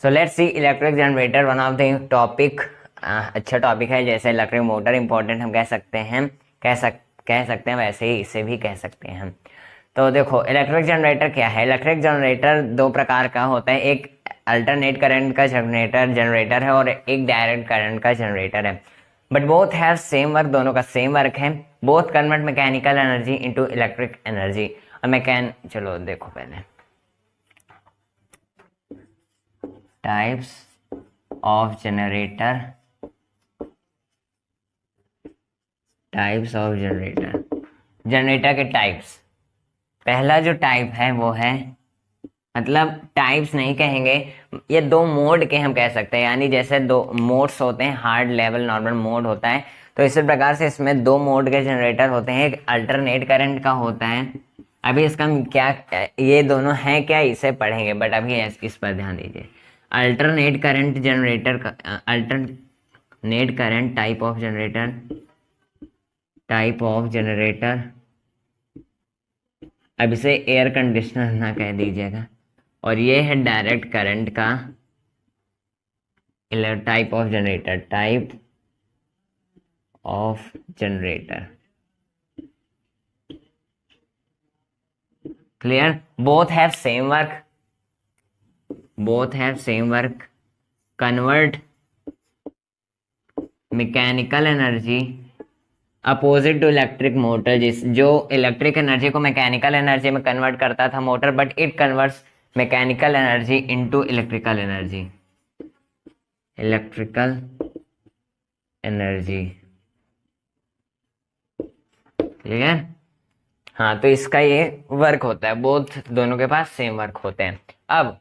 So let's see electric generator one of the topic. अच्छा topic है। जैसे electric motor important हम कह सकते हैं, कह सकते हैं, वैसे ही इसे भी कह सकते हैं हम। तो देखो इलेक्ट्रिक जनरेटर क्या है। इलेक्ट्रिक जनरेटर दो प्रकार का होता है, एक अल्टरनेट करंट का जनरेटर है और एक डायरेक्ट करंट का जनरेटर है। But both have same work, दोनों का सेम वर्क है। Both convert mechanical energy into electric energy. और चलो देखो पहले टाइप्स ऑफ जनरेटर। जनरेटर के टाइप्स। पहला जो टाइप है वो है, मतलब टाइप्स नहीं कहेंगे, ये दो मोड के हम कह सकते हैं। यानी जैसे दो मोड्स होते हैं, हार्ड लेवल नॉर्मल मोड होता है, तो इसी प्रकार से इसमें दो मोड के जनरेटर होते हैं। एक अल्टरनेट करंट का होता है। अभी इसका क्या, ये दोनों हैं क्या, इसे पढ़ेंगे, बट अभी इस पर ध्यान दीजिए। अल्टरनेट करंट जनरेटर का, alternate current type of generator. अब इसे एयर कंडीशनर ना कह दीजिएगा। और ये है डायरेक्ट करंट का type of generator. Clear? Both have same work, convert mechanical energy opposite to electric motor. जो इलेक्ट्रिक एनर्जी को मैकेनिकल एनर्जी में कन्वर्ट करता था motor, but it converts mechanical energy into electrical energy. ठीक है? हाँ, तो इसका ये वर्क होता है, बोथ दोनों के पास सेम वर्क होते हैं। अब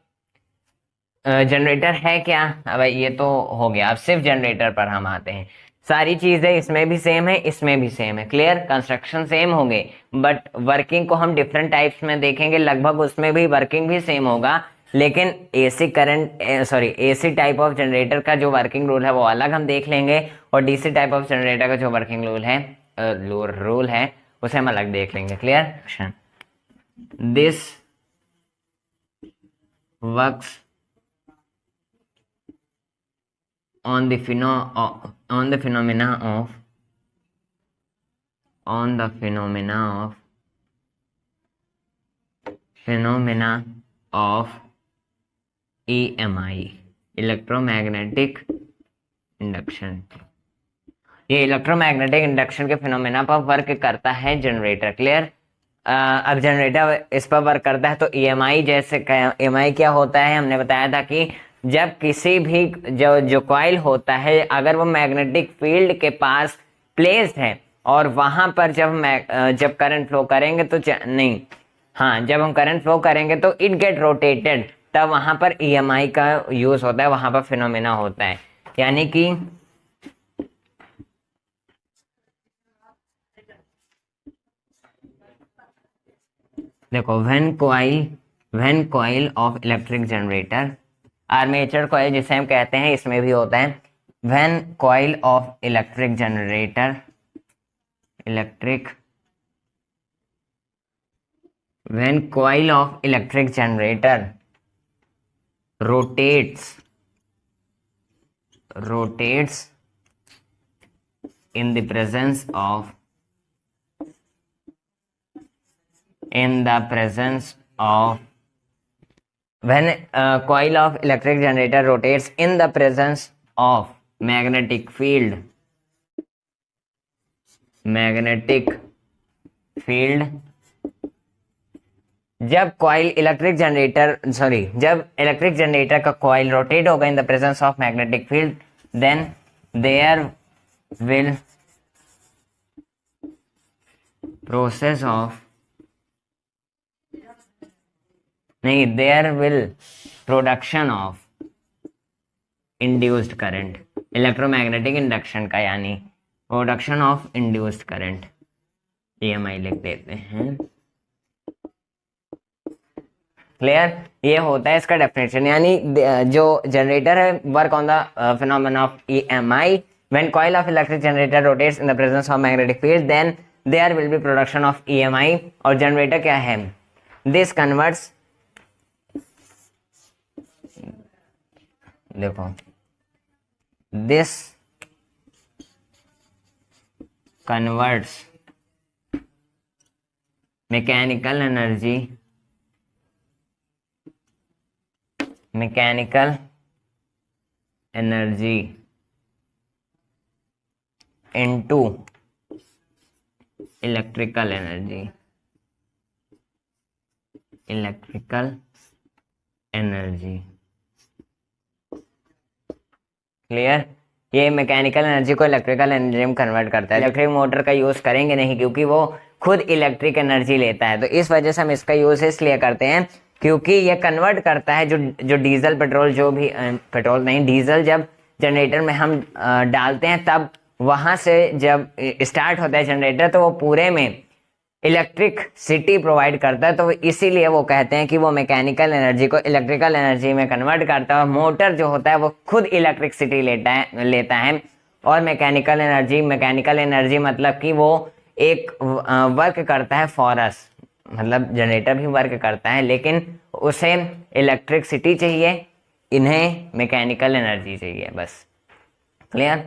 जनरेटर है क्या? अब ये तो हो गया। अब सिर्फ जनरेटर पर हम आते हैं। सारी चीजें इसमें भी सेम है, इसमें भी सेम है। क्लियर? कंस्ट्रक्शन सेम होंगे, बट वर्किंग को हम डिफरेंट टाइप्स में देखेंगे। लगभग उसमें भी वर्किंग भी सेम होगा, लेकिन एसी टाइप ऑफ जनरेटर का जो वर्किंग रूल है वो अलग हम देख लेंगे, और डीसी टाइप ऑफ जनरेटर का जो वर्किंग रूल है उसे हम अलग देख लेंगे। Clear? This works on the phenomena of EMI, electromagnetic induction. ये इलेक्ट्रोमैग्नेटिक इंडक्शन के फिनोमेना पर वर्क करता है जनरेटर। क्लियर? अब जनरेटर इस पर वर्क करता है तो EMI जैसे, EMI क्या होता है? हमने बताया था कि जब किसी भी जो कॉइल होता है, अगर वो मैग्नेटिक फील्ड के पास प्लेस्ड है और वहां पर जब करंट फ्लो करेंगे तो नहीं, हाँ, जब हम करंट फ्लो करेंगे तो इट गेट रोटेटेड, तब वहां पर EMI का यूज होता है, वहां पर फिनोमेना होता है। यानी कि देखो, when coil of electric generator, armature coil जिसे हम कहते हैं, इसमें भी होता है। When coil of electric generator rotates in the presence of when a coil of electric generator rotates in the presence of magnetic field, जब इलेक्ट्रिक जनरेटर का कॉइल रोटेट होगा in the presence of magnetic field, then there will production of induced current. Electromagnetic induction का यानी production of induced current, EMI लिख देते हैं। Clear? ये होता है इसका डेफिनेशन। यानी जो जनरेटर है, work on the phenomena of EMI when coil of electric generator rotates in the presence of magnetic field, then there will be production of EMI। और जनरेटर क्या है? दिस कन्वर्ट्स देखो, this converts mechanical energy into electrical energy. Clear? ये mechanical energy को electrical energy में convert करता है। Electric motor का यूज करेंगे नहीं क्योंकि वो खुद इलेक्ट्रिक एनर्जी लेता है, तो इस वजह से हम इसका यूज इसलिए करते हैं क्योंकि ये कन्वर्ट करता है जो डीजल पेट्रोल, जो भी पेट्रोल नहीं, डीजल जब जनरेटर में हम डालते हैं तब वहां से जब स्टार्ट होता है जनरेटर तो वो पूरे में इलेक्ट्रिक सिटी प्रोवाइड करता है। तो इसीलिए वो कहते हैं कि वो मैकेनिकल एनर्जी को इलेक्ट्रिकल एनर्जी में कन्वर्ट करता है। और मोटर जो होता है वो खुद इलेक्ट्रिसिटी लेता है। और मैकेनिकल एनर्जी मतलब कि वो एक वर्क करता है फॉर अस, मतलब जनरेटर भी वर्क करता है लेकिन उसे इलेक्ट्रिसिटी चाहिए, इन्हें मैकेनिकल एनर्जी चाहिए, बस। क्लियर?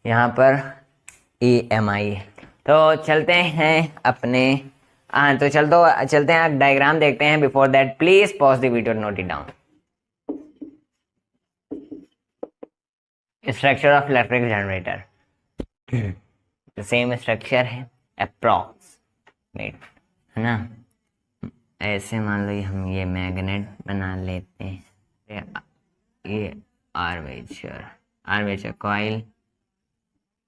यहाँ पर EMI। तो चलते हैं अपने तो चलते हैं डायग्राम देखते हैं। Before that please pause the video, note it down. Structure of electric generator, same structure है अप्रॉक्सीमेट, है ना। ऐसे मान लो हम ये मैग्नेट बना लेते हैं, ये आर्मेचर कॉइल,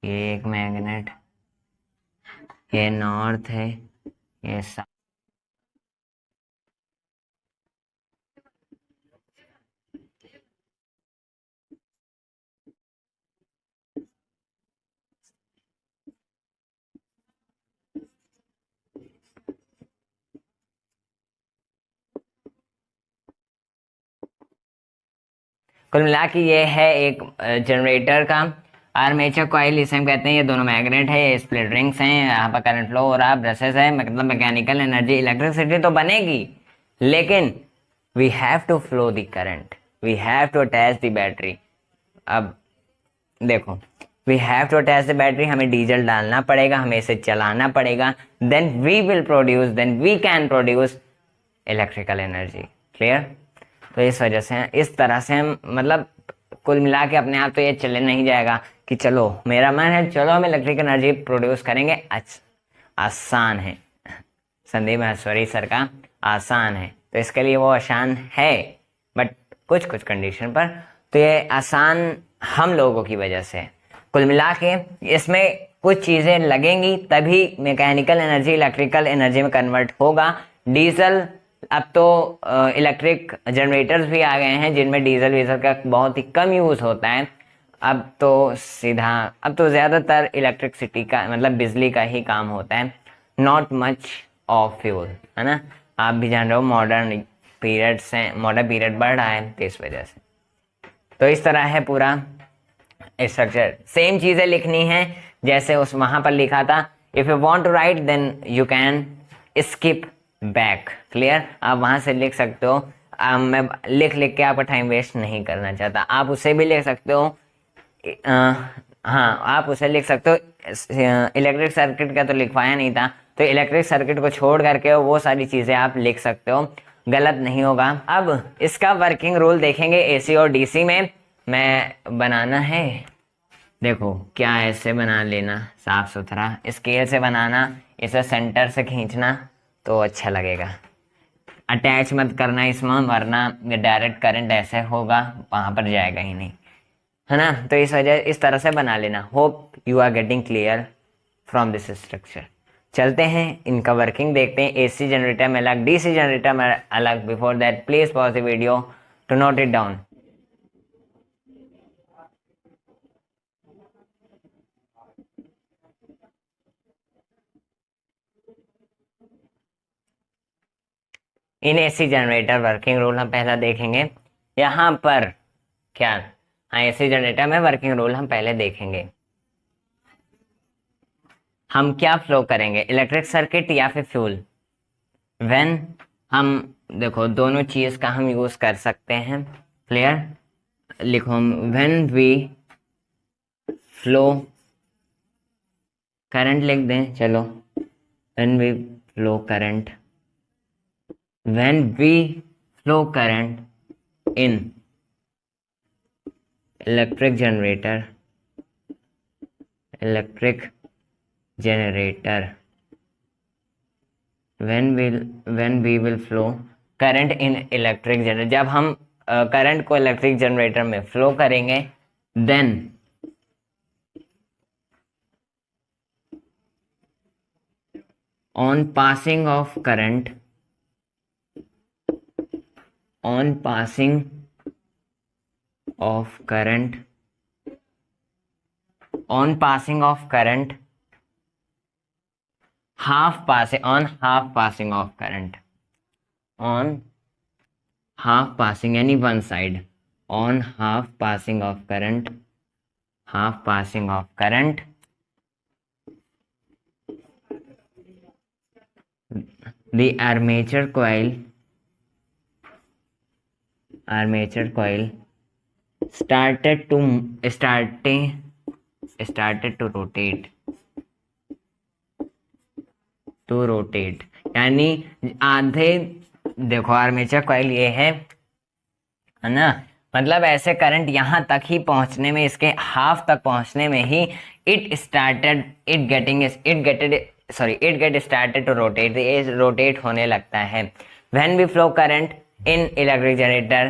ये एक मैग्नेट, ये नॉर्थ है, ये साउथ। कुल मिला के ये है एक जनरेटर का आर्मेचर कॉइल, इसे हम कहते हैं। ये दोनों मैग्नेट है, ये स्प्लिट रिंग्स हैं, यहाँ पर करंट फ्लो हो रहा है, ब्रशेस है, मतलब मैकेनिकल एनर्जी, इलेक्ट्रिसिटी तो बनेगी लेकिन we have to flow the current, we have to attach the battery. अब देखो, we have to attach the battery, हमें डीजल डालना पड़ेगा, हमें इसे चलाना पड़ेगा, then we can produce electrical energy. Clear? तो इस वजह से इस तरह से हम, मतलब कुल मिला के अपने आप तो ये चले नहीं जाएगा कि चलो मेरा मन है चलो हम इलेक्ट्रिक एनर्जी प्रोड्यूस करेंगे। आसान है, संदीप महेश्वरी सर का आसान है, तो इसके लिए वो आसान है बट कुछ कुछ कंडीशन पर। तो ये आसान हम लोगों की वजह से। कुल मिला के इसमें कुछ चीज़ें लगेंगी तभी मैकेनिकल एनर्जी इलेक्ट्रिकल एनर्जी में कन्वर्ट होगा। डीजल, अब तो इलेक्ट्रिक जनरेटर्स भी आ गए हैं जिनमें डीजल का बहुत ही कम यूज़ होता है। अब तो ज़्यादातर इलेक्ट्रिसिटी का, मतलब बिजली का ही काम होता है, नॉट मच ऑफ फ्यूल, है ना। आप भी जान रहे हो मॉडर्न पीरियड बढ़ रहा है, तो इस वजह से। तो इस तरह है पूरा स्ट्रक्चर। सेम चीज़ें लिखनी है जैसे उस वहाँ पर लिखा था। If you want to write then you can skip back. Clear? आप वहाँ से लिख सकते हो। मैं लिख के आपका टाइम वेस्ट नहीं करना चाहता। आप उसे भी लिख सकते हो, हाँ आप उसे लिख सकते हो। इलेक्ट्रिक सर्किट का तो लिखवाया नहीं था, तो इलेक्ट्रिक सर्किट को छोड़ करके वो सारी चीज़ें आप लिख सकते हो, गलत नहीं होगा। अब इसका वर्किंग रूल देखेंगे AC और DC में। मैं बनाना है, देखो क्या ऐसे बना लेना साफ सुथरा, स्केल से बनाना, इसे सेंटर से खींचना तो अच्छा लगेगा। अटैच मत करना इसमें, वरना डायरेक्ट करंट ऐसे होगा वहाँ पर जाएगा ही नहीं, है ना। तो इस तरह से बना लेना। Hope you are getting clear from this structure. चलते हैं इनका वर्किंग देखते हैं। AC जनरेटर में अलग, DC जनरेटर में अलग। Before that please pause the video to note it down. In AC generator working rule हम पहला देखेंगे। यहाँ पर क्या, हाँ AC जनरेटर में वर्किंग रूल हम पहले देखेंगे। हम क्या फ्लो करेंगे, इलेक्ट्रिक सर्किट या फिर फ्यूल। हम देखो दोनों चीज का हम यूज कर सकते हैं। क्लियर? लिखो हम व्हेन वी फ्लो करंट लिख दें, चलो when we flow current, when we flow current in electric generator, electric generator, when we will flow current in electric generator, जब हम करंट को इलेक्ट्रिक जनरेटर में फ्लो करेंगे, then on passing of current, on passing of current, on passing of current, half passing, on half passing of current, on half passing any one side, on half passing of current, half passing of current, the armature coil started to rotate, यानी आधे, देखो armature coil ये है ना, मतलब ऐसे current यहां तक ही पहुंचने में, इसके हाफ तक पहुंचने में ही it get started to rotate, ये रोटेट होने लगता है। When we flow current in electric generator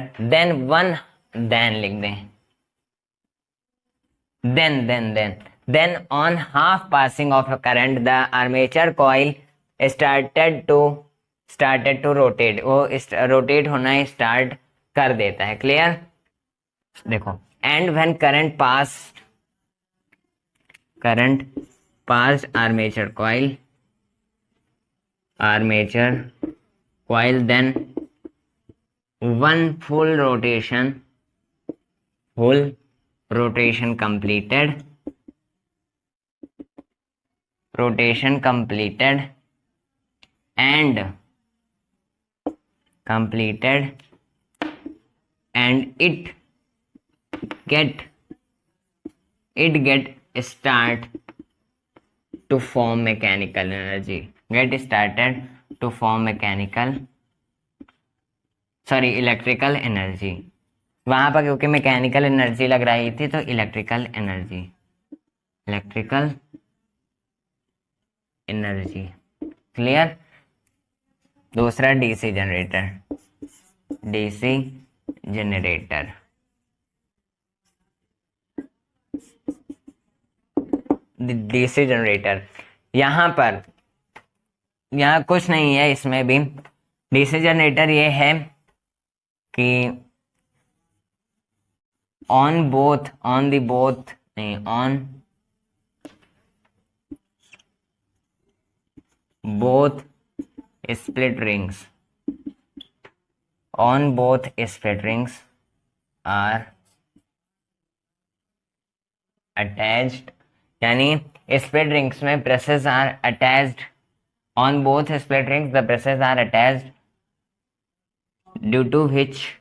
then लिख दें, then on half passing of a current the armature coil started to rotate, वो रोटेट होना स्टार्ट कर देता है। क्लियर? देखो, and when current passed armature coil, then one full rotation completed, and it get start to form mechanical energy, electrical energy। वहां पर क्योंकि mechanical energy लग रही थी तो इलेक्ट्रिकल एनर्जी। क्लियर? दूसरा डीसी जनरेटर, डीसी जनरेटर यहाँ कुछ नहीं है, इसमें भी डीसी जनरेटर ये है कि on both split rings, are attached, यानी split rings में presses are attached, on both split rings the presses are attached, due to which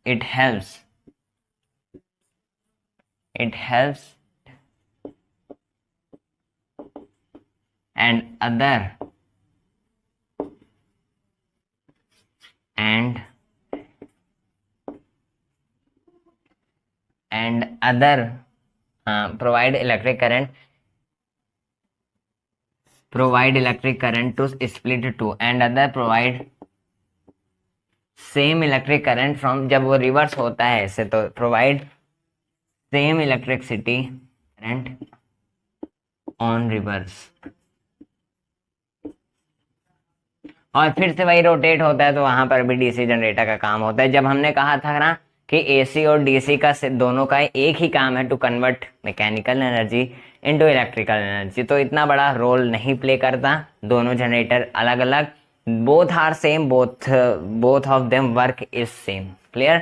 it helps and other provide electric current to split to, and other provide same electric current from, जब वो reverse होता है ऐसे तो provide same electricity current on reverse, और फिर से वही रोटेट होता है, तो वहां पर भी डीसी जनरेटर का काम होता है। जब हमने कहा था ना कि एसी और डीसी का दोनों का एक ही काम है to convert mechanical energy into electrical energy, तो इतना बड़ा रोल नहीं प्ले करता, दोनों जनरेटर अलग अलग, both are same, both of them work is same। Clear?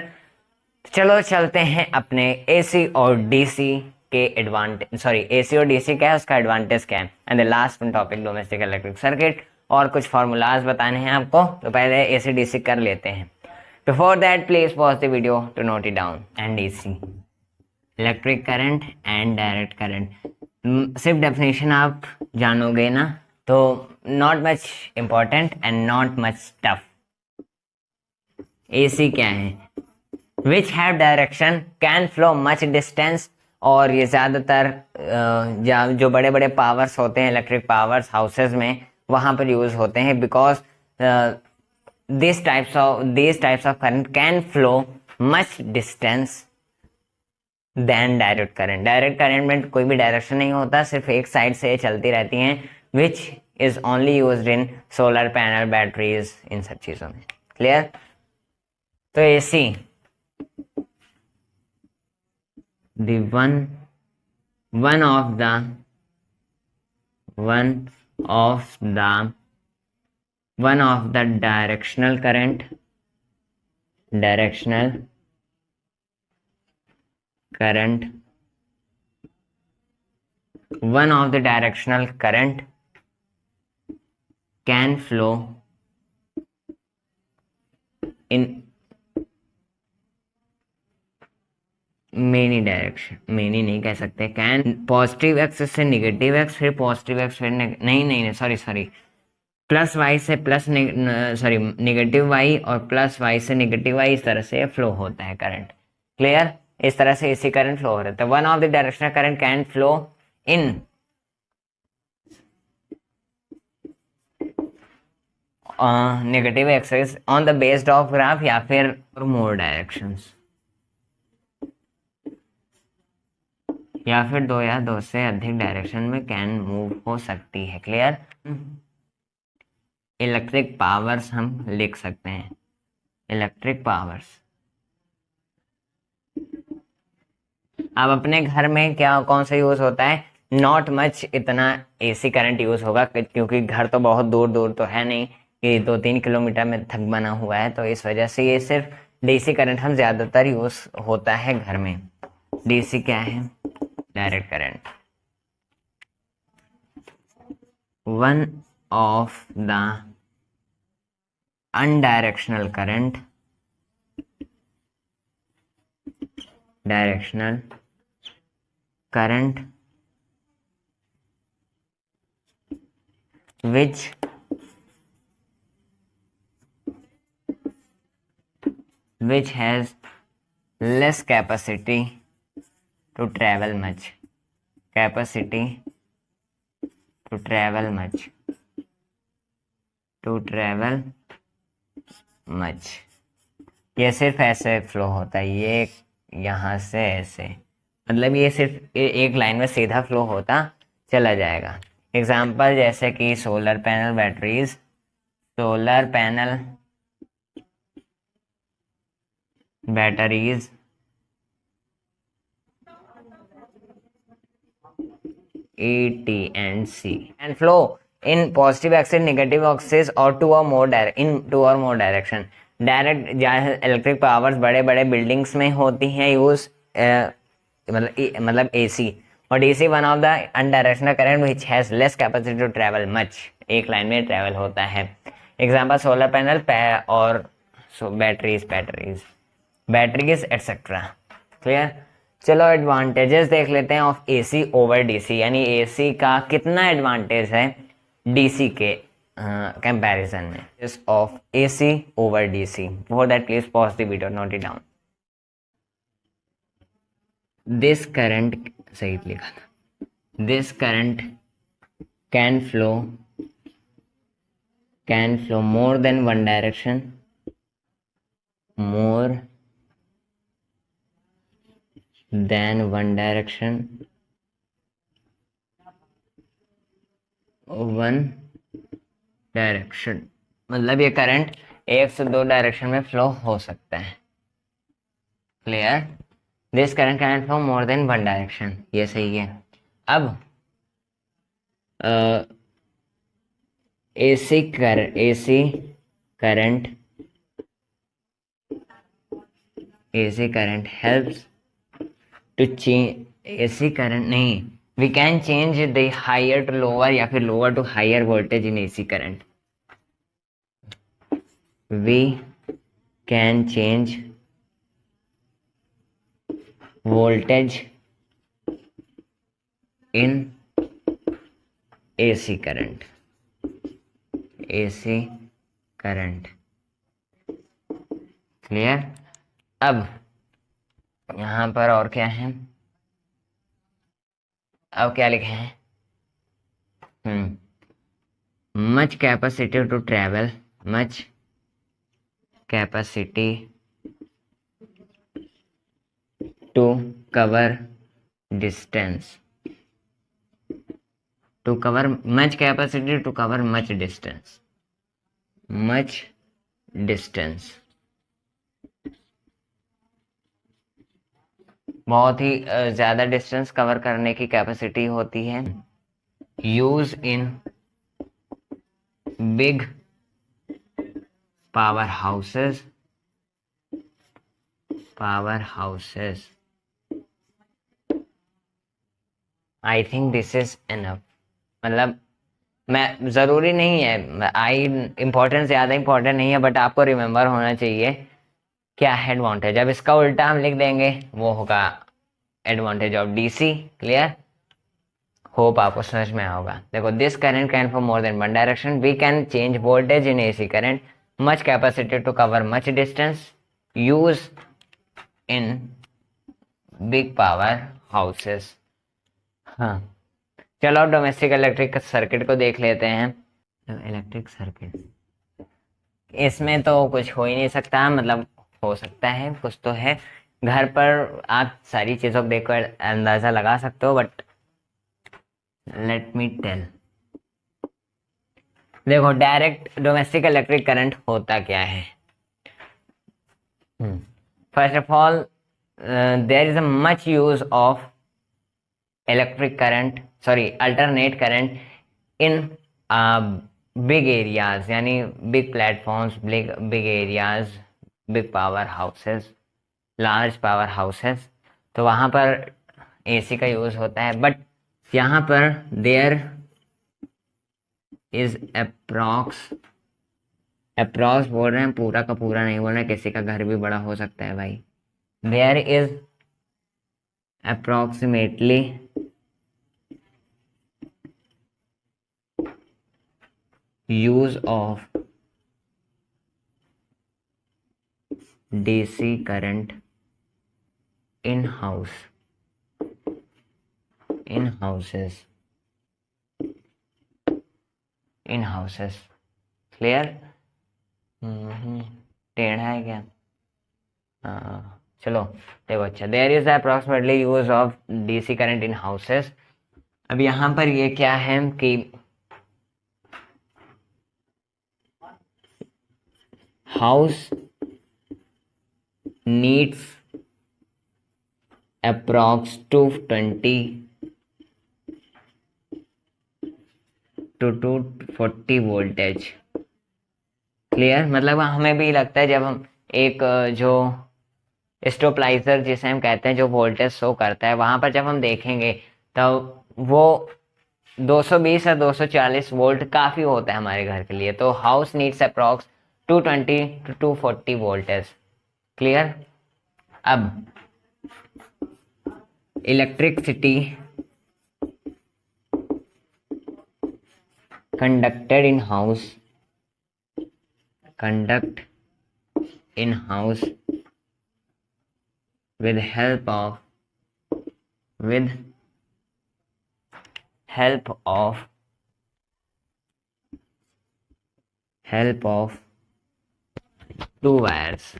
चलो चलते हैं अपने एसी और डीसी के एडवांटेज, एसी और डीसी क्या है, उसका एडवांटेज क्या है, and the last one topic domestic electric circuit और कुछ फार्मूलाज बताने हैं आपको, तो पहले AC DC कर लेते हैं। Before that please pause the video to note it down. And DC, electric current and direct current, सिर्फ डेफिनेशन आप जानोगे ना, तो not much important and not much tough. AC क्या है? Which have direction, can flow much distance, और ये ज़्यादातर जो बड़े बड़े पावर्स होते हैं, इलेक्ट्रिक पावर्स हाउसेज में, वहाँ पर यूज़ होते हैं, because these types of current can flow much distance than direct current। Direct current में कोई भी डायरेक्शन नहीं होता, सिर्फ एक साइड से चलती रहती हैं, which is only used in solar panel, batteries, इन सब चीज़ों में। क्लियर? तो AC, the one of the directional current, one of the directional current can flow in many direction, many नहीं कह सकते, कैन पॉजिटिव एक्स से नेगेटिव एक्स, फिर पॉजिटिव एक्स, फिर नहीं, सॉरी, प्लस वाई से प्लस सॉरी नेगेटिव वाई और plus Y से नेगेटिव वाई, इस तरह से फ्लो होता है करंट। क्लियर? इस तरह से AC करंट फ्लो हो रहा है। One of the directional current can flow in negative axis on the based of graph, या फिर मोर डायरेक्शंस, या फिर दो या दो से अधिक डायरेक्शन में कैन मूव हो सकती है। क्लियर? इलेक्ट्रिक पावर्स हम लिख सकते हैं, इलेक्ट्रिक पावर्स। अब अपने घर में क्या कौन सा यूज होता है? नॉट मच इतना AC करंट यूज होगा, क्योंकि घर तो बहुत दूर दूर तो है नहीं कि 2-3 किलोमीटर में थक बना हुआ है, तो इस वजह से ये सिर्फ DC करंट हम ज्यादातर यूज होता है घर में। DC क्या है? Direct current. One of the unidirectional current, directional current which has less capacity to travel much, ये सिर्फ ऐसे फ्लो होता है, ये यहाँ से ऐसे, मतलब ये सिर्फ एक लाइन में सीधा फ्लो होता चला जाएगा। एग्जाम्पल जैसे कि solar panel, batteries, batteries ET and C and flow in positive axis, negative axis or two or more direction। Direct electric powers बड़े बड़े बिल्डिंग्स में होती हैं यूज, मतलब AC, और DC one of the unidirectional current which has less capacity to travel much, एक line में travel होता है। एग्जाम्पल सोलर पैनल और बैटरीज एटसेट्रा। क्लियर? चलो एडवांटेजेस देख लेते हैं ऑफ AC ओवर DC, यानी AC का कितना एडवांटेज है DC के कंपैरिजन में, of AC over DC। For that please pause the video, note it down. This current, सही लिखा था, this current can flow more than one direction, मतलब ये करंट 1 से 2 डायरेक्शन में फ्लो हो सकता है। Clear? This current can flow more than one direction, ये सही है। अब AC current helps to change, AC current नहीं, we can change the higher to lower या फिर lower to higher voltage in AC current। we can change voltage in AC current. AC current, clear. अब यहां पर और क्या है, अब क्या लिखे हैं, much capacity to travel, much capacity to cover distance, to cover much capacity to cover much distance, much distance, बहुत ही ज्यादा डिस्टेंस कवर करने की कैपेसिटी होती है। Use in big power houses, power houses, I think this is enough. मतलब मैं जरूरी नहीं है, आई इंपॉर्टेंस ज्यादा इंपॉर्टेंट नहीं है, बट आपको रिमेम्बर होना चाहिए क्या है एडवांटेज। अब इसका उल्टा हम लिख देंगे, वो होगा advantage of DC. Clear, hope आपको समझ में होगा। देखो, this current can for more than one direction, we can change voltage in AC current, much capacity to cover much distance, use in big power houses. हाँ, चलो domestic electric circuit को देख लेते हैं। इलेक्ट्रिक सर्किट, इसमें तो कुछ हो ही नहीं सकता, मतलब हो सकता है कुछ तो है, घर पर आप सारी चीजों को देखकर अंदाजा लगा सकते हो, बट लेट मी टेल। देखो, डायरेक्ट डोमेस्टिक इलेक्ट्रिक करंट होता क्या है। First of all, there is a much use of electric current, sorry alternate current in big areas, यानी big platforms, big areas, big power houses, large power houses, तो वहां पर AC का use होता है। बट यहाँ पर देयर इज अप्रॉक्स बोल रहे हैं, पूरा का पूरा नहीं बोल रहे, किसी का घर भी बड़ा हो सकता है भाई। There is approximately use of DC current in houses, clear. टेढ़ा है क्या, चलो देखो। अच्छा, there is approximately use of DC current in houses. अब यहाँ पर ये क्या है कि house needs approx 220 to 240 voltage. Clear, मतलब हमें भी लगता है जब हम एक जो स्टोपलाइजर जिसे हम कहते हैं, जो वोल्टेज शो करता है, वहां पर जब हम देखेंगे तो वो 220 या 240 वोल्ट काफी होता है हमारे घर के लिए। तो house needs approx 220 to 240 voltage. Clear. अब electricity conduct in house with help of two wires।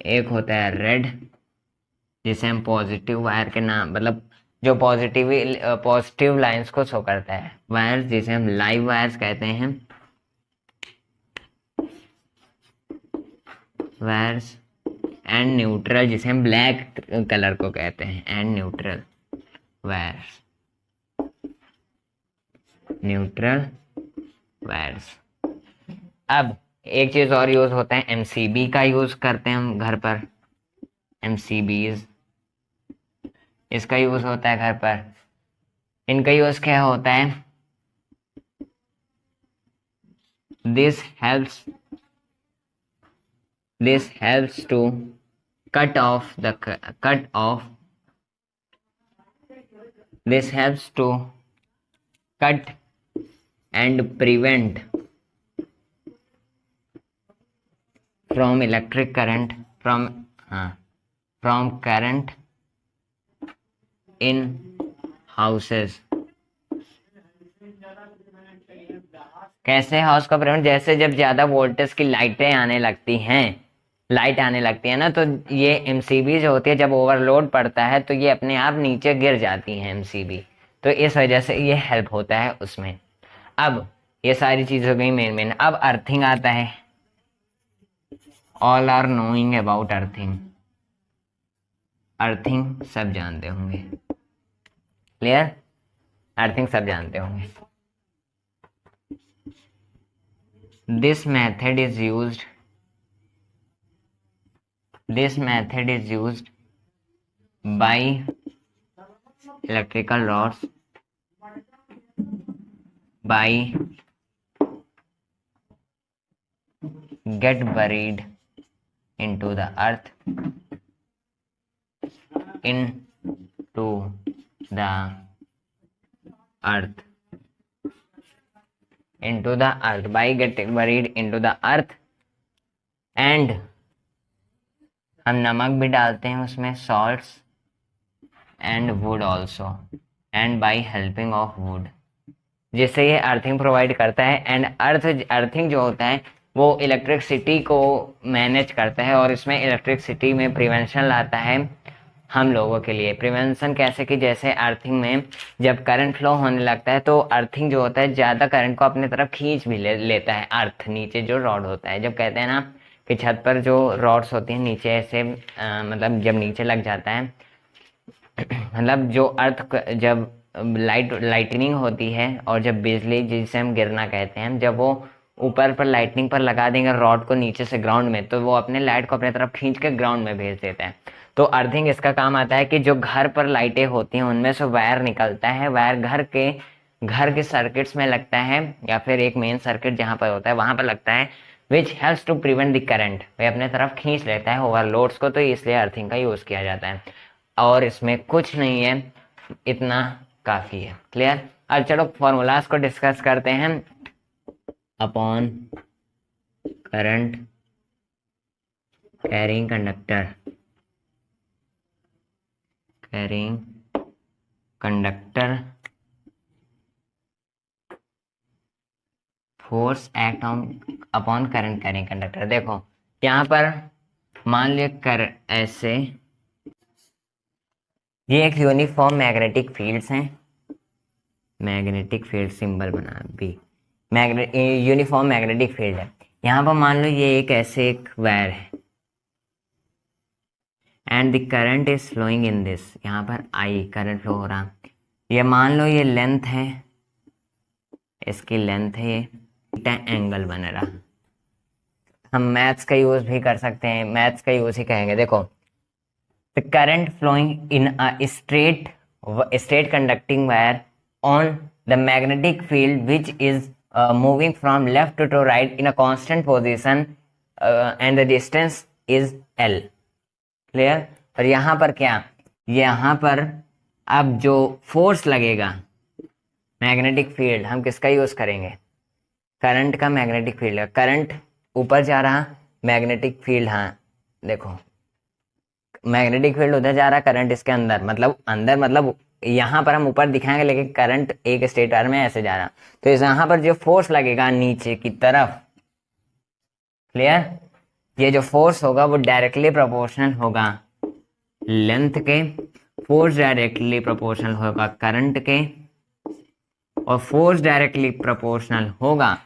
एक होता है रेड, जिसे हम पॉजिटिव वायर के नाम, मतलब जो पॉजिटिव लाइंस को शो करता है, वायर्स जिसे हम लाइव वायर्स कहते हैं, वायर्स। एंड न्यूट्रल, जिसे हम ब्लैक कलर को कहते हैं, and neutral wires, neutral wires. अब एक चीज और यूज होता है, एमसीबी का यूज करते हैं हम घर पर, एमसीबीज, इसका यूज होता है घर पर। इनका यूज क्या होता है, this helps to cut off this helps to cut and prevent from electric current from current in houses। कैसे हाउस का प्रिवेंट, जैसे जब ज्यादा वोल्टेज की लाइट आने लगती है ना, तो ये एमसीबी जो होती है जब ओवरलोड पड़ता है तो ये अपने आप नीचे गिर जाती हैं एमसीबी, तो इस वजह से ये हेल्प होता है उसमें। अब ये सारी चीज हो गई मेन। अब अर्थिंग आता है। All are knowing about earthing सब जानते होंगे। क्लियर? अर्थिंग सब जानते होंगे। This method is used by electrical rods get buried into the earth by getting buried into the earth and हम नमक भी डालते हैं उसमें, salts and wood also and by helping of wood, जिससे ये अर्थिंग प्रोवाइड करता है। एंड अर्थिंग जो होता है वो इलेक्ट्रिसिटी को मैनेज करता है और इसमें इलेक्ट्रिसिटी में प्रिवेंशन लाता है हम लोगों के लिए। प्रिवेंशन कैसे कि जैसे अर्थिंग में जब करंट फ्लो होने लगता है तो अर्थिंग जो होता है ज़्यादा करंट को अपने तरफ खींच भी लेता है। अर्थ नीचे जो रॉड होता है, जब कहते हैं ना कि छत पर जो रॉड्स होती हैं नीचे ऐसे मतलब जब नीचे लग जाता है मतलब जो अर्थ जब लाइटनिंग होती है और जब बिजली जिसे हम गिरना कहते हैं, जब वो ऊपर पर लाइटनिंग पर लगा देंगे रॉड को नीचे से ग्राउंड में, तो वो अपने लाइट को अपने तरफ खींच के ग्राउंड में भेज देता है। तो अर्थिंग इसका काम आता है कि जो घर पर लाइटें होती हैं उनमें से वायर निकलता है, वायर घर के सर्किट्स में लगता है या फिर एक मेन सर्किट जहाँ पर होता है वहाँ पर लगता है, which helps to prevent the current, वह अपने तरफ खींच लेता है ओवरलोड्स को, तो इसलिए अर्थिंग का यूज़ किया जाता है। और इसमें कुछ नहीं है, इतना काफ़ी है। क्लियर? अब चलो फॉर्मूलाज को डिस्कस करते हैं। Upon current carrying conductor force act upon current carrying conductor. देखो यहाँ पर मान लिया कर ऐसे, ये एक यूनिफॉर्म मैग्नेटिक फील्ड्स हैं, मैग्नेटिक फील्ड सिंबल बना भी, यूनिफॉर्म मैग्नेटिक फील्ड है। यहाँ पर मान लो ये एक ऐसे एक वायर है and the current is flowing in this, यहाँ पर आई करंट फ्लो हो रहा, ये मान लो ये लेंथ है, इसकी लेंथ है, ये थीटा एंगल बन रहा। हम मैथ्स का यूज भी कर सकते हैं, मैथ्स का यूज ही कहेंगे। देखो the current flowing in a straight conducting wire on the magnetic field which is moving from left to right in a constant position and the distance is L। Clear? और यहाँ पर क्या, यहाँ पर अब जो फोर्स लगेगा मैग्नेटिक फील्ड, हम किसका यूज करेंगे? करंट का, मैग्नेटिक फील्ड का। करंट ऊपर जा रहा, मैग्नेटिक फील्ड, हाँ देखो मैग्नेटिक फील्ड उधर जा रहा, करंट इसके अंदर, मतलब यहाँ पर हम ऊपर दिखाएंगे लेकिन करंट एक स्टेट वायर में ऐसे जा रहा, तो यहाँ पर जो फोर्स लगेगा नीचे की तरफ, क्लियर, ये जो फोर्स होगा वो डायरेक्टली प्रोपोर्शनल होगा लेंथ के, फोर्स डायरेक्टली प्रोपोर्शनल होगा करंट के, और फोर्स डायरेक्टली प्रोपोर्शनल होगा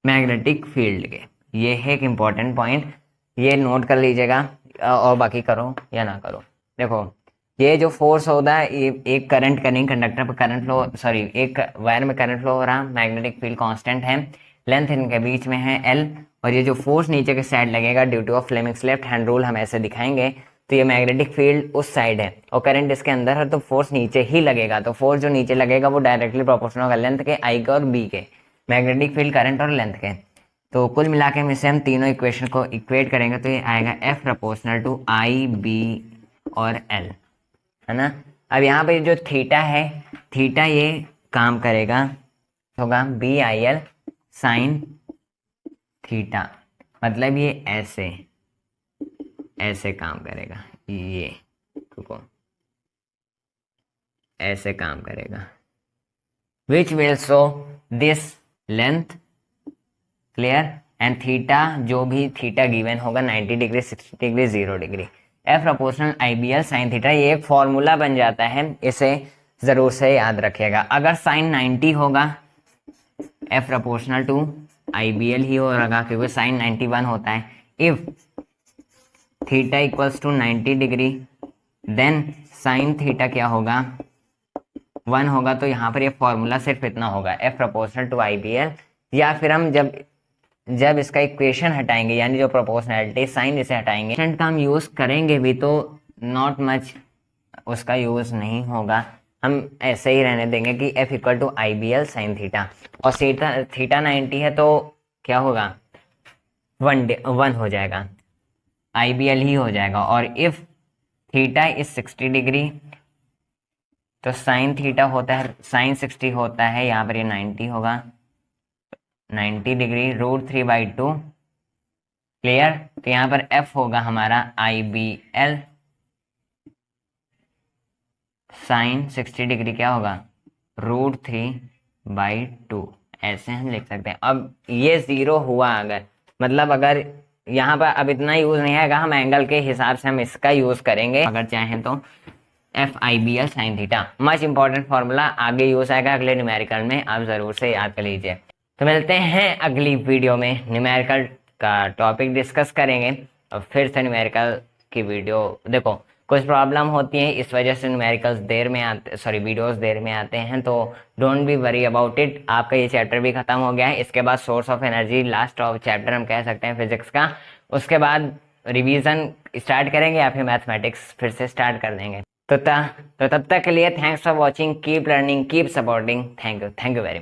मैग्नेटिक फील्ड के। ये है एक इम्पॉर्टेंट पॉइंट, ये नोट कर लीजिएगा और बाकी करो या ना करो। देखो ये जो फोर्स होता है, ये एक करंट करेंगे कंडक्टर पर करंट फ्लो, सॉरी एक वायर में करंट फ्लो हो रहा, मैग्नेटिक फील्ड कांस्टेंट है, लेंथ इनके बीच में है L, और ये जो फोर्स नीचे के साइड लगेगा due two of Fleming's left hand rule हम ऐसे दिखाएंगे, तो ये मैग्नेटिक फील्ड उस साइड है और करंट इसके अंदर है, तो फोर्स नीचे ही लगेगा, तो फोर्स जो नीचे लगेगा वो डायरेक्टली प्रोपोर्शनल होगा लेंथ के, I के और B के। मैग्नेटिक फील्ड, करंट और लेंथ के। तो कुल मिला के इसे हम तीनों इक्वेशन को इक्वेट करेंगे तो ये आएगा F proportional to I B और एल, है ना। अब यहाँ पे जो थीटा है, थीटा ये काम करेगा होगा B I L sine theta, मतलब ये ऐसे ऐसे काम करेगा, ये रुको ऐसे काम करेगा, which will show this length, clear. And theta, जो भी थीटा गिवन होगा 90 degree, 60 degree, 0 degree. F proportional I B L sine theta, ये एक फॉर्मूला बन जाता है, इसे जरूर से याद रखिएगा। अगर साइन 90 होगा F proportional to I B L ही होगा, क्योंकि साइन 91 होता है। If theta equals to 90 degree then sine theta क्या होगा, 1 होगा। तो यहाँ पर ये फॉर्मूला सिर्फ इतना होगा, F proportional to I B L. या फिर हम जब इसका इक्वेशन हटाएंगे, यानी जो प्रोपोर्शनैलिटी साइन इसे हटाएंगे, का हम यूज करेंगे भी तो नॉट मच उसका यूज नहीं होगा, हम ऐसे ही रहने देंगे कि F equal to I B L sine theta. और थीटा 90 है तो क्या होगा, 1 हो जाएगा, आई बी एल ही हो जाएगा। और इफ थीटा इज 60 डिग्री तो साइन थीटा होता है, साइन 60 होता है, यहाँ पर ये 90 होगा, 90 डिग्री √3/2, क्लियर। तो यहाँ पर एफ होगा हमारा आई बी एल साइन 60 डिग्री, क्या होगा √3/2, ऐसे हम लिख सकते हैं। अब ये 0 हुआ अगर, मतलब अगर यहाँ पर अब इतना यूज नहीं आएगा, हम एंगल के हिसाब से हम इसका यूज करेंगे अगर चाहें तो, F I B L sine theta, much important formula, आगे यूज आएगा अगले न्यूमेरिकल में, आप जरूर से याद कर लीजिए। तो मिलते हैं अगली वीडियो में, न्यूमेरिकल का टॉपिक डिस्कस करेंगे। और फिर से न्यूमेरिकल की वीडियो, देखो कुछ प्रॉब्लम होती है, इस वजह से न्यूमेरिकल्स देर में आते, सॉरी वीडियोस देर में आते हैं, तो don't be worry about it. आपका ये चैप्टर भी खत्म हो गया है, इसके बाद source of energy last of chapter हम कह सकते हैं फिजिक्स का। उसके बाद रिवीजन स्टार्ट करेंगे या फिर मैथमेटिक्स फिर से स्टार्ट कर देंगे। तो तब तक के लिए thanks for watching, keep learning, keep supporting, thank you very much.